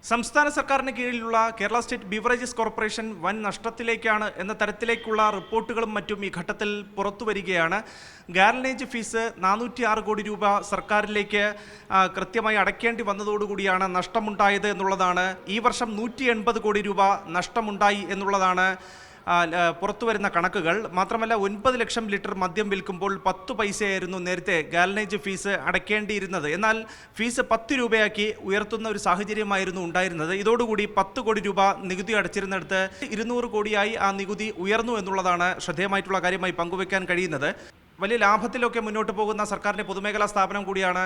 സംസ്ഥാന സർക്കാരിന് കീഴിലുള്ള കേരള സ്റ്റേറ്റ് ബീവറേജസ് കോർപ്പറേഷൻ വൻ നഷ്ടത്തിലേക്കാണ് എന്ന തരത്തിലേക്കുള്ള റിപ്പോർട്ടുകളും മറ്റും ഈ ഘട്ടത്തിൽ പുറത്തുവരികയാണ്. ഗാരനേജ് ഫീസ് 406 കോടി രൂപ സർക്കാരിലേക്ക് കൃത്യമായി അടയ്ക്കേണ്ടി വന്നതോടുകൂടിയാണ് നഷ്ടമുണ്ടായത് എന്നുള്ളതാണ്. ഈ വർഷം 180 കോടി രൂപ നഷ്ടമുണ്ടായി എന്നുള്ളതാണ് പുറത്തുവരുന്ന കണക്കുകൾ. മാത്രമല്ല 9 ലക്ഷം ലിറ്റർ മദ്യം വിൽക്കുമ്പോൾ 10 പൈസയായിരുന്നു നേരത്തെ ഗാലനേജ് ഫീസ് അടയ്ക്കേണ്ടിയിരുന്നത്. എന്നാൽ ഫീസ് 10 രൂപയാക്കി ഉയർത്തുന്ന ഒരു സാഹചര്യമായിരുന്നു ഉണ്ടായിരുന്നത്. ഇതോടുകൂടി 10 കോടി രൂപ നികുതി അടച്ചിരുന്നിടത്ത് 200 കോടിയായി ആ നികുതി ഉയർന്നു എന്നുള്ളതാണ് ശ്രദ്ധേയമായിട്ടുള്ള കാര്യമായി പങ്കുവയ്ക്കാൻ കഴിയുന്നത്. വലിയ ലാഭത്തിലൊക്കെ മുന്നോട്ട് പോകുന്ന സർക്കാരിൻ്റെ പൊതുമേഖലാ സ്ഥാപനം കൂടിയാണ്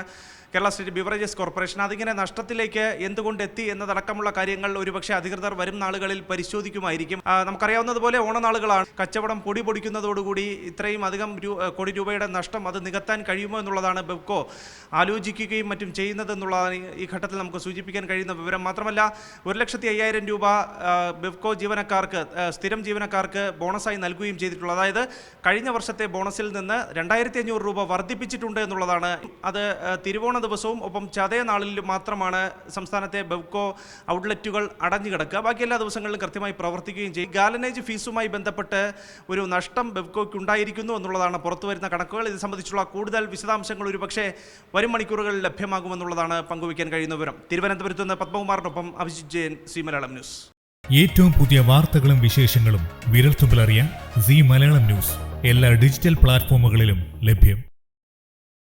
കേരള സ്റ്റേറ്റ് ബീവറേജസ് കോർപ്പറേഷൻ. അതിങ്ങനെ നഷ്ടത്തിലേക്ക് എന്തുകൊണ്ട് എത്തി എന്നതടക്കമുള്ള കാര്യങ്ങൾ ഒരുപക്ഷെ അധികൃതർ വരും നാളുകളിൽ പരിശോധിക്കുമായിരിക്കും. നമുക്കറിയാവുന്നതുപോലെ ഓണനാളുകളാണ്. കച്ചവടം പൊടിക്കുന്നതോടുകൂടി ഇത്രയും അധികം കോടി രൂപയുടെ നഷ്ടം അത് നികത്താൻ കഴിയുമോ എന്നുള്ളതാണ് ബെവ്കോ ആലോചിക്കുകയും മറ്റും ചെയ്യുന്നതെന്നുള്ളതാണ് ഈ ഘട്ടത്തിൽ നമുക്ക് സൂചിപ്പിക്കാൻ കഴിയുന്ന വിവരം. മാത്രമല്ല 1,50,000 രൂപ ബെവ്കോ ജീവനക്കാർക്ക്, സ്ഥിരം ജീവനക്കാർക്ക് ബോണസായി നൽകുകയും ചെയ്തിട്ടുള്ളത്. അതായത് കഴിഞ്ഞ വർഷത്തെ ബോണസിൽ നിന്ന് 2,500 രൂപ വർദ്ധിപ്പിച്ചിട്ടുണ്ട് എന്നുള്ളതാണ്. അത് തിരുവോണ ദിവസവും ഒപ്പം ചതയ നാളിലും മാത്രമാണ് സംസ്ഥാനത്തെ ബെവ്കോ ഔട്ട്ലെറ്റുകൾ അടഞ്ഞു കിടക്കുക. ബാക്കി എല്ലാ ദിവസങ്ങളിലും കൃത്യമായി പ്രവർത്തിക്കുകയും ചെയ്യും. ഗാലനേജ് ഫീസുമായി ബന്ധപ്പെട്ട് ഒരു നഷ്ടം ബെവ്കോയ്ക്ക് ഉണ്ടായിരിക്കുന്നു എന്നുള്ളതാണ് പുറത്തുവരുന്ന കണക്കുകൾ. ഇത് സംബന്ധിച്ചുള്ള കൂടുതൽ വിശദാംശങ്ങൾ ഒരുപക്ഷെ വരും മണിക്കൂറുകളിൽ ലഭ്യമാകുമെന്നുള്ളതാണ് പങ്കുവയ്ക്കാൻ കഴിയുന്ന വിവരം. തിരുവനന്തപുരത്ത് നിന്ന് പത്മകുമാറിനൊപ്പം അഭിജിത് ജയൻ, സി മലയാളം ന്യൂസ്. ഏറ്റവും പുതിയ വാർത്തകളും വിശേഷങ്ങളും വിരൽത്തുമ്പിലറിയാൻ സി മലയാളം ന്യൂസ് എല്ലാ ഡിജിറ്റൽ പ്ലാറ്റ്ഫോമുകളിലും ലഭ്യം.